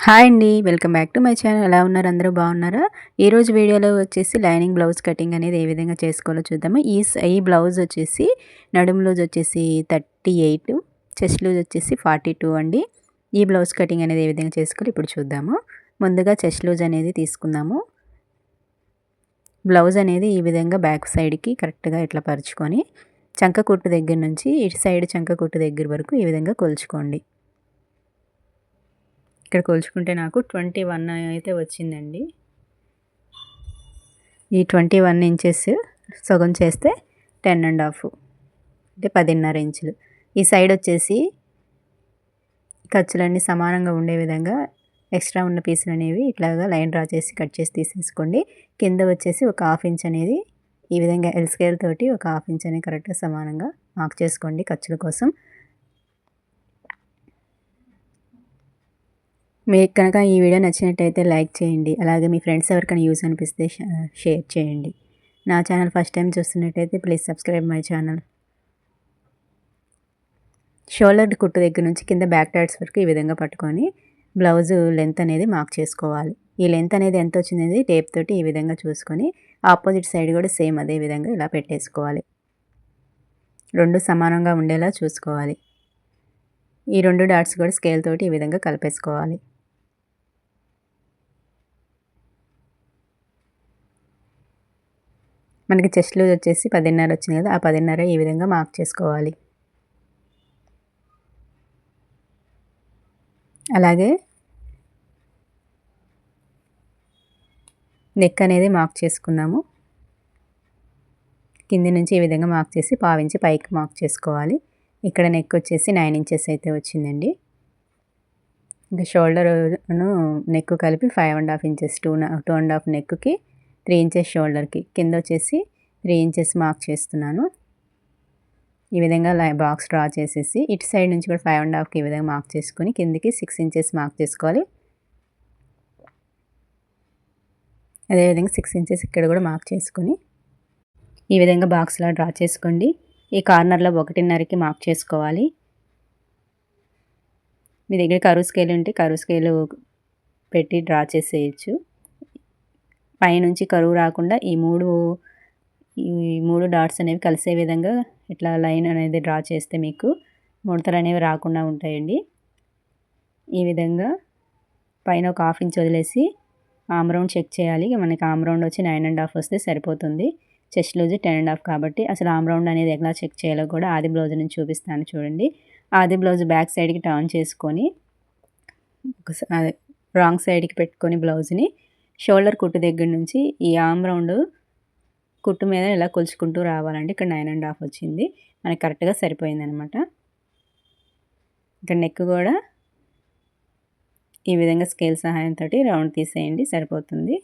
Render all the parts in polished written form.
Hi అండి. Welcome back to my channel. ఎలా ఉన్నారు? అందరూ బాగున్నారా? ఈరోజు వీడియోలో వచ్చేసి లైనింగ్ బ్లౌజ్ కటింగ్ అనేది ఏ విధంగా చేసుకోవాలో చూద్దాము. ఈ బ్లౌజ్ వచ్చేసి నడుము లూజ్ వచ్చేసి 38, చెస్ట్ లూజ్ వచ్చేసి 42 అండి. ఈ బ్లౌజ్ కటింగ్ అనేది ఏ విధంగా చేసుకోవాలో ఇప్పుడు చూద్దాము. ముందుగా చెస్ట్ లూజ్ అనేది తీసుకుందాము. బ్లౌజ్ అనేది ఈ విధంగా బ్యాక్ సైడ్కి కరెక్ట్గా ఇట్లా పరుచుకొని చంక కుట్టు దగ్గర నుంచి ఇటు సైడ్ చంక కుట్టు దగ్గర వరకు ఈ విధంగా కొలుచుకోండి. ఇక్కడ కొలుచుకుంటే నాకు 21 అయితే వచ్చిందండి. ఈ 21 ఇంచెస్ సగం చేస్తే 10.5 అంటే 10.5 ఇంచులు. ఈ సైడ్ వచ్చేసి ఖర్చులన్నీ సమానంగా ఉండే విధంగా ఎక్స్ట్రా ఉన్న పీసులు అనేవి ఇట్లాగా లైన్ డ్రా చేసి కట్ చేసి తీసేసుకోండి. కింద వచ్చేసి ఒక 1/2 ఇంచ్ అనేది ఈ విధంగా ఎల్ స్కేల్ తోటి ఒక 1/2 ఇంచ్ అనేది కరెక్ట్గా సమానంగా మార్క్ చేసుకోండి ఖర్చుల కోసం. మీకు కనుక ఈ వీడియో నచ్చినట్టయితే లైక్ చేయండి. అలాగే మీ ఫ్రెండ్స్ ఎవరికైనా యూజ్ అనిపిస్తే షేర్ చేయండి. నా ఛానల్ ఫస్ట్ టైం చూస్తున్నట్టయితే please subscribe my channel. Shoulder కుట్టు దగ్గర నుంచి కింద బ్యాక్ టాట్స్ వరకు ఈ విధంగా పట్టుకొని బ్లౌజ్ లెంత్ అనేది మార్క్ చేసుకోవాలి. ఈ లెంత్ అనేది ఎంత వచ్చింది టేప్ తోటి ఈ విధంగా చూసుకొని ఆపోజిట్ సైడ్ కూడా సేమ్ అదే విధంగా ఇలా పెట్టేసుకోవాలి. రెండు సమానంగా ఉండేలా చూసుకోవాలి. ఈ రెండు డాట్స్ కూడా స్కేల్ తోటి ఈ విధంగా కలిపేసుకోవాలి. మనకి చెస్ట్ లూజ్ వచ్చేసి 10.5 వచ్చింది కదా, ఆ 10.5 ఈ విధంగా మార్క్ చేసుకోవాలి. అలాగే నెక్ అనేది మార్క్ చేసుకుందాము. కింది నుంచి ఈ విధంగా మార్క్ చేసి పావించి పైకి మార్క్ చేసుకోవాలి. ఇక్కడ నెక్ వచ్చేసి 9 ఇంచెస్ అయితే వచ్చిందండి. ఇంకా షోల్డర్ను నెక్ కలిపి 5.5 ఇంచెస్ 2.5 నెక్కి 3 ఇంచెస్ షోల్డర్కి కింద వచ్చేసి 3 ఇంచెస్ మార్క్ చేస్తున్నాను. ఈ విధంగా బాక్స్ డ్రా చేసేసి ఇటు సైడ్ నుంచి కూడా 5.5కి ఈ విధంగా మార్క్ చేసుకొని కిందికి 6 ఇంచెస్ మార్క్ చేసుకోవాలి. అదేవిధంగా 6 ఇంచెస్ ఇక్కడ కూడా మార్క్ చేసుకొని ఈ విధంగా బాక్స్లా డ్రా చేసుకోండి. ఈ కార్నర్లో 1.5కి మార్క్ చేసుకోవాలి. మీ దగ్గర కరువు స్కేల్ ఉంటే కరువు స్కేలు పెట్టి డ్రా చేసేయచ్చు. పైనుంచి కరువు రాకుండా ఈ మూడు డాట్స్ అనేవి కలిసే విధంగా ఇట్లా లైన్ అనేది డ్రా చేస్తే మీకు ముడతలు అనేవి రాకుండా ఉంటాయండి. ఈ విధంగా పైన ఒక 1/2 ఇంచ్ వదిలేసి ఆమ్ రౌండ్ చెక్ చేయాలి. మనకి ఆమ్ రౌండ్ వచ్చి 9.5 వస్తే సరిపోతుంది. చెస్ట్ లూజ్ 10.5 కాబట్టి అసలు ఆమ్ రౌండ్ అనేది ఎలా చెక్ చేయాలో కూడా ఆది బ్లౌజ్ నుంచి చూపిస్తాను చూడండి. ఆది బ్లౌజ్ బ్యాక్ సైడ్కి టర్న్ చేసుకొని రాంగ్ సైడ్కి పెట్టుకొని బ్లౌజ్ని షోల్డర్ కుట్టు దగ్గర నుంచి ఈ ఆమ్ రౌండ్ కుట్టు మీద ఇలా కొలుచుకుంటూ రావాలండి. ఇక్కడ 9.5 వచ్చింది, మనకి కరెక్ట్గా సరిపోయింది అనమాట. ఇక్కడ నెక్ కూడా ఈ విధంగా స్కేల్ సహాయంతో రౌండ్ తీసేయండి, సరిపోతుంది.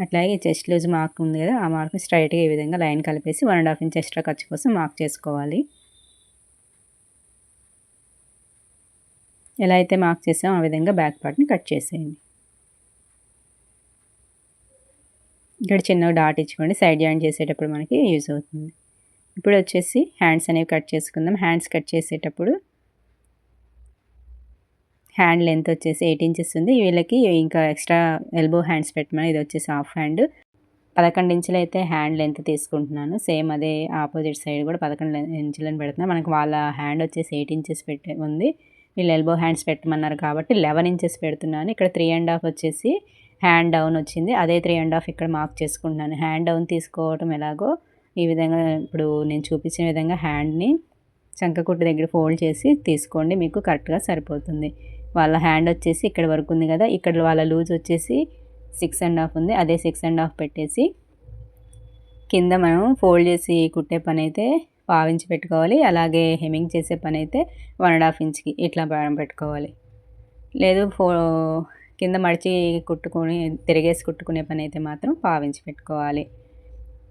అట్లాగే చెస్ట్ లూజ్ మార్క్ ఉంది కదా, ఆ మార్క్ స్ట్రైట్గా ఈ విధంగా లైన్ కలిపేసి 1.5 ఇంచ్ ఎక్స్ట్రా ఖర్చు కోసం మార్క్ చేసుకోవాలి. ఎలా అయితే మార్క్ చేసామో ఆ విధంగా బ్యాక్ పార్ట్ని కట్ చేసేయండి. ఇక్కడ చిన్న డాట్ ఇచ్చుకోండి, సైడ్ జాయింట్ చేసేటప్పుడు మనకి యూజ్ అవుతుంది. ఇప్పుడు వచ్చేసి హ్యాండ్స్ అనేవి కట్ చేసుకుందాం. హ్యాండ్స్ కట్ చేసేటప్పుడు హ్యాండ్ లెంత్ వచ్చేసి 8 ఇంచెస్ ఉంది. వీళ్ళకి ఇంకా ఎక్స్ట్రా ఎల్బో హ్యాండ్స్ పెట్టమని, ఇది వచ్చేసి హాఫ్ హ్యాండ్ 11 ఇంచులు అయితే హ్యాండ్ లెంత్ తీసుకుంటున్నాను. సేమ్ అదే ఆపోజిట్ సైడ్ కూడా 11 ఇంచులను పెడుతున్నాను. మనకు వాళ్ళ హ్యాండ్ వచ్చేసి 8 ఇంచెస్ ఉంది, వీళ్ళు ఎల్బో హ్యాండ్స్ పెట్టమన్నారు కాబట్టి 11 ఇంచెస్ పెడుతున్నాను. ఇక్కడ 3.5 వచ్చేసి హ్యాండ్ డౌన్ వచ్చింది, అదే 3.5 ఇక్కడ మార్క్ చేసుకుంటున్నాను. హ్యాండ్ డౌన్ తీసుకోవటం ఎలాగో ఈ విధంగా ఇప్పుడు నేను చూపించిన విధంగా హ్యాండ్ని చంకకుట్టు దగ్గర ఫోల్డ్ చేసి తీసుకోండి, మీకు కరెక్ట్గా సరిపోతుంది. వాళ్ళ హ్యాండ్ వచ్చేసి ఇక్కడ వరకు ఉంది కదా, ఇక్కడ వాళ్ళ లూజ్ వచ్చేసి 6.5 ఉంది, అదే 6.5 పెట్టేసి కింద మనం ఫోల్డ్ చేసి కుట్టే పని అయితే 1/2 ఇంచ్ పెట్టుకోవాలి. అలాగే హెమ్మింగ్ చేసే పని అయితే 1.5 ఇంచ్కి ఇట్లా పెట్టుకోవాలి. లేదు కింద మడిచి కుట్టుకొని తిరిగేసి కుట్టుకునే పని అయితే మాత్రం 1/2 ఇంచ్ పెట్టుకోవాలి.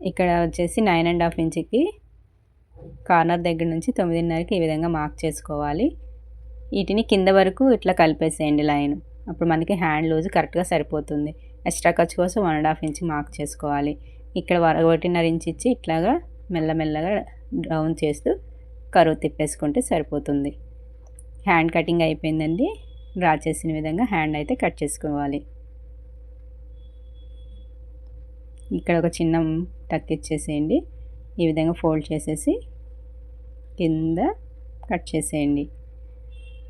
ఇక్కడ వచ్చేసి 9.5 ఇంచ్కి కార్నర్ దగ్గర నుంచి 9.5కి ఈ విధంగా మార్క్ చేసుకోవాలి. వీటిని కింద వరకు ఇట్లా కలిపేసేయండి లైన్, అప్పుడు మనకి హ్యాండ్ లూజ్ కరెక్ట్గా సరిపోతుంది. ఎక్స్ట్రా ఖర్చు కోసం 1.5 ఇంచ్ మార్క్ చేసుకోవాలి. ఇక్కడ 1.5 ఇంచ్ ఇచ్చి ఇట్లాగా మెల్లమెల్లగా డౌన్ చేస్తూ కరువు తిప్పేసుకుంటే సరిపోతుంది. హ్యాండ్ కటింగ్ అయిపోయిందండి. డ్రా చేసిన విధంగా హ్యాండ్ అయితే కట్ చేసుకోవాలి. ఇక్కడ ఒక చిన్న టక్ ఇచ్చేసేయండి. ఈ విధంగా ఫోల్డ్ చేసేసి కింద కట్ చేసేయండి.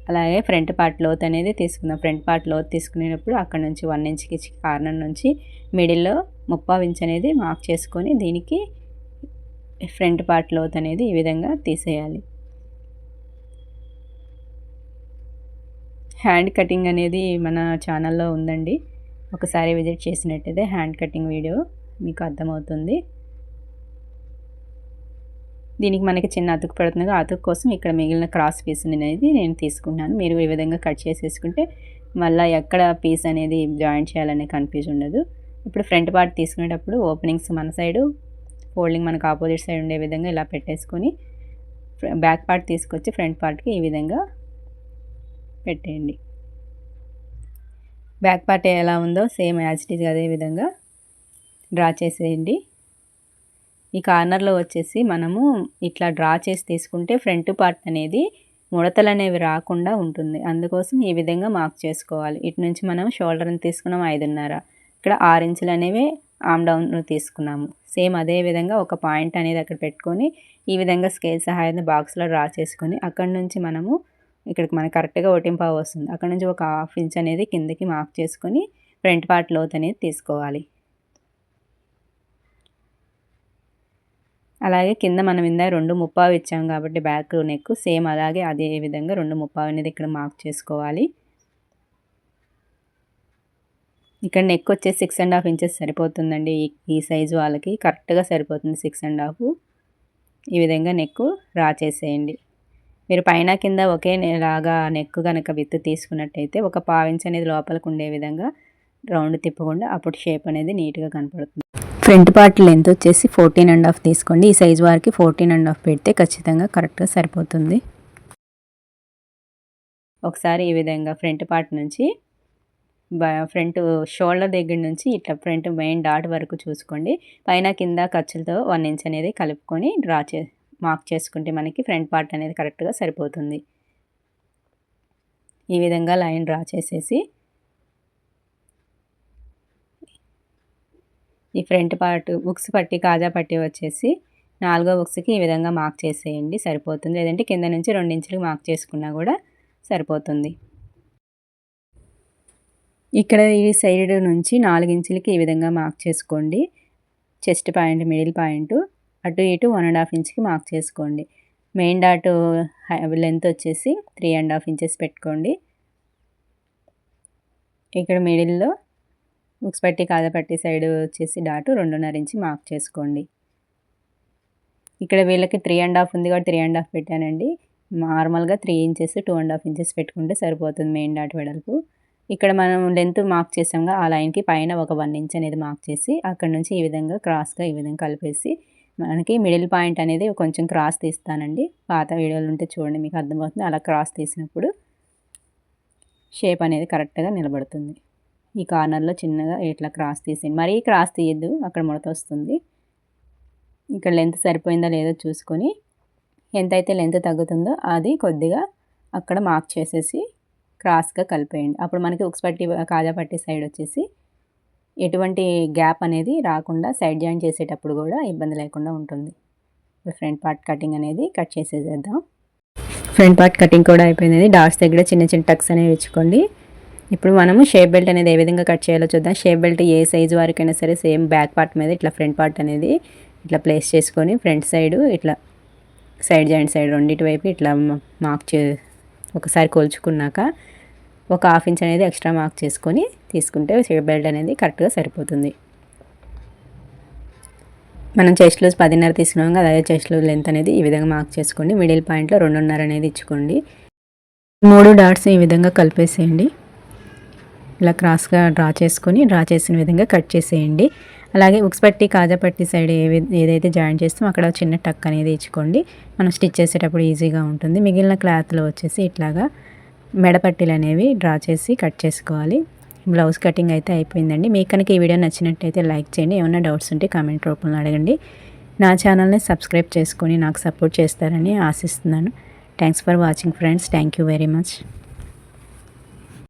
అలాగే ఫ్రంట్ పార్ట్ లోత్ అనేది తీసుకుందాం. ఫ్రంట్ పార్ట్ లోత్ తీసుకునేటప్పుడు అక్కడ నుంచి 1 ఇంచ్కి కార్నర్ నుంచి మిడిల్లో 3/4 ఇంచ్ అనేది మార్క్ చేసుకొని దీనికి ఫ్రంట్ పార్ట్ లోత్ అనేది ఈ విధంగా తీసేయాలి. హ్యాండ్ కటింగ్ అనేది మన ఛానల్లో ఉందండి. ఒకసారి విజిట్ చేసినట్టయితే హ్యాండ్ కటింగ్ వీడియో మీకు అర్థమవుతుంది. దీనికి మనకి చిన్న అతుకు పడుతుంది. ఆ అతుకు కోసం ఇక్కడ మిగిలిన క్రాస్ పీస్ అనేది నేను తీసుకున్నాను. మీరు ఈ విధంగా కట్ చేసేసుకుంటే మళ్ళీ ఎక్కడ పీస్ అనేది జాయింట్ చేయాలనే కన్ఫ్యూజ్ ఉండదు. ఇప్పుడు ఫ్రంట్ పార్ట్ తీసుకునేటప్పుడు ఓపెనింగ్స్ మన సైడు, ఫోల్డింగ్ మనకు ఆపోజిట్ సైడ్ ఉండే విధంగా ఇలా పెట్టేసుకొని బ్యాక్ పార్ట్ తీసుకొచ్చి ఫ్రంట్ పార్ట్కి ఈ విధంగా పెట్టేయండి. బ్యాక్ పార్ట్ ఎలా ఉందో సేమ్ యాజ్ ఇట్ ఈజ్ అదే విధంగా డ్రా చేసేయండి. ఈ కార్నర్లో వచ్చేసి మనము ఇట్లా డ్రా చేసి తీసుకుంటే ఫ్రంట్ పార్ట్ అనేది ముడతలు అనేవి రాకుండా ఉంటుంది. అందుకోసం ఈ విధంగా మార్క్ చేసుకోవాలి. ఇటు నుంచి మనం షోల్డర్ని తీసుకున్నాం 5.5, ఇక్కడ 6 ఇంచులు అనేవి ఆమ్ డౌన్ తీసుకున్నాము. సేమ్ అదే విధంగా ఒక పాయింట్ అనేది అక్కడ పెట్టుకొని ఈ విధంగా స్కేల్ సహాయంతో బాక్స్లో డ్రా చేసుకొని అక్కడ నుంచి మనము ఇక్కడికి మనకు కరెక్ట్గా 1.5 వస్తుంది. అక్కడ నుంచి ఒక 1/2 ఇంచ్ అనేది కిందకి మార్క్ చేసుకొని ఫ్రంట్ పార్ట్ లోత్ అనేది తీసుకోవాలి. అలాగే కింద మనం ఇందాక 2.5 ఇచ్చాం కాబట్టి బ్యాక్ నెక్ సేమ్ అలాగే అదే విధంగా 2.5 అనేది ఇక్కడ మార్క్ చేసుకోవాలి. ఇక్కడ నెక్ వచ్చేసి 6.5 ఇంచెస్ సరిపోతుందండి. ఈ సైజు వాళ్ళకి కరెక్ట్గా సరిపోతుంది 6.5. ఈ విధంగా నెక్ డ్రా చేసేయండి. మీరు పైన కింద ఒకేలాగా నెక్ కనుక విత్ తీసుకున్నట్టయితే ఒక 1/2 ఇంచ్ అనేది లోపలికి ఉండే విధంగా రౌండ్ తిప్పకుండా అప్పుడు షేప్ అనేది నీట్గా కనపడుతుంది. ఫ్రంట్ పార్ట్ లెంత్ వచ్చేసి 14.5 తీసుకోండి. ఈ సైజు వారికి 14.5 పెడితే ఖచ్చితంగా కరెక్ట్గా సరిపోతుంది. ఒకసారి ఈ విధంగా ఫ్రంట్ పార్ట్ నుంచి ఫ్రంట్ షోల్డర్ దగ్గర నుంచి ఇట్లా ఫ్రంట్ మెయిన్ డాట్ వరకు చూసుకోండి. పైన కింద ఖర్చులతో 1 ఇంచ్ అనేది కలుపుకొని మార్క్ చేసుకుంటే మనకి ఫ్రంట్ పార్ట్ అనేది కరెక్ట్గా సరిపోతుంది. ఈ విధంగా లైన్ డ్రా చేసేసి ఈ ఫ్రంట్ పార్ట్ బుక్స్ పట్టి కాజా పట్టి వచ్చేసి 4వ బుక్స్కి ఈ విధంగా మార్క్ చేసేయండి, సరిపోతుంది. లేదంటే కింద నుంచి 2 ఇంచులు మార్క్ చేసుకున్నా కూడా సరిపోతుంది. ఇక్కడ ఈ సైడ్ నుంచి 4 ఇంచులకి ఈ విధంగా మార్క్ చేసుకోండి. చెస్ట్ పాయింట్, మిడిల్ పాయింట్ అటు ఇటు 1.5 ఇంచ్కి మార్క్ చేసుకోండి. మెయిన్ డాట్ లెంత్ వచ్చేసి 3.5 ఇంచెస్ పెట్టుకోండి. ఇక్కడ మిడిల్లో బుక్స్ పట్టి కాజా పట్టి సైడ్ వచ్చేసి డాటు 2.5 ఇంచ్ మార్క్ చేసుకోండి. ఇక్కడ వీళ్ళకి 3.5 ఉంది కాబట్టి 3.5 పెట్టానండి. నార్మల్గా 3 ఇంచెస్ 2.5 ఇంచెస్ పెట్టుకుంటే సరిపోతుంది మెయిన్ డాట్ వెడల్పు. ఇక్కడ మనం లెంత్ మార్క్ చేసాంగా ఆ లైన్కి పైన ఒక 1 ఇంచ్ అనేది మార్క్ చేసి అక్కడ నుంచి ఈ విధంగా క్రాస్గా ఈ విధంగా కలిపేసి మనకి మిడిల్ పాయింట్ అనేది కొంచెం క్రాస్ తీస్తానండి. పాత వీడియోలు ఉంటే చూడండి, మీకు అర్థమవుతుంది. అలా క్రాస్ తీసినప్పుడు షేప్ అనేది కరెక్ట్గా నిలబడుతుంది. ఈ కార్నర్లో చిన్నగా ఇట్లా క్రాస్ తీసేయండి. మరీ క్రాస్ తీయద్దు, అక్కడ ముడత వస్తుంది. ఇక్కడ లెంత్ సరిపోయిందా లేదో చూసుకొని ఎంతైతే లెంత్ తగ్గుతుందో అది కొద్దిగా అక్కడ మార్క్ చేసేసి క్రాస్గా కలిపేయండి. అప్పుడు మనకి ఉక్స్ పట్టి కాజా పట్టి సైడ్ వచ్చేసి ఎటువంటి గ్యాప్ అనేది రాకుండా సైడ్ జాయిన్ చేసేటప్పుడు కూడా ఇబ్బంది లేకుండా ఉంటుంది. ఇప్పుడు ఫ్రంట్ పార్ట్ కటింగ్ అనేది కట్ చేసేద్దాం. ఫ్రంట్ పార్ట్ కటింగ్ కూడా అయిపోయింది. డాట్స్ దగ్గర చిన్న చిన్న టక్స్ అనేవి ఇచ్చుకోండి. ఇప్పుడు మనము షేప్ బెల్ట్ అనేది ఏ విధంగా కట్ చేయాలో చూద్దాం. షేప్ బెల్ట్ ఏ సైజు వారికైనా సరే సేమ్ బ్యాక్ పార్ట్ మీద ఇట్లా ఫ్రంట్ పార్ట్ అనేది ఇట్లా ప్లేస్ చేసుకొని ఫ్రంట్ సైడ్ ఇట్లా సైడ్ జాయింట్ సైడ్ రెండింటి వైపు ఇట్లా మార్క్ ఒకసారి కొలుచుకున్నాక ఒక 1/2 ఇంచ్ అనేది ఎక్స్ట్రా మార్క్ చేసుకొని తీసుకుంటే షేప్ బెల్ట్ అనేది కరెక్ట్గా సరిపోతుంది. మనం చెస్ట్ లూజ్ 10.5 తీసుకున్నాం కదా, అదే చెస్ట్ లూజ్ లెంత్ అనేది ఈ విధంగా మార్క్ చేసుకోండి. మిడిల్ పాయింట్లో 2.5 అనేది ఇచ్చుకోండి. 3 డాట్స్ ఈ విధంగా కలిపేసేయండి. ఇలా క్రాస్గా డ్రా చేసిన విధంగా కట్ చేసేయండి. అలాగే ఉక్స్ పట్టి కాజా పట్టి సైడ్ ఏదైతే జాయిన్ చేస్తామో అక్కడ చిన్న టక్ అనేది ఇచ్చుకోండి. మనం స్టిచ్ చేసేటప్పుడు ఈజీగా ఉంటుంది. మిగిలిన క్లాత్లో వచ్చేసి ఇట్లాగా మెడపట్టీలు అనేవి డ్రా చేసి కట్ చేసుకోవాలి. బ్లౌజ్ కటింగ్ అయితే అయిపోయిందండి. మీకు కనుక ఈ వీడియో నచ్చినట్టయితే లైక్ చేయండి. ఏమైనా డౌట్స్ ఉంటే కామెంట్ రూపంలో అడగండి. నా ఛానల్ని సబ్స్క్రైబ్ చేసుకొని నాకు సపోర్ట్ చేస్తారని ఆశిస్తున్నాను. Thanks for watching friends. Thank you very much.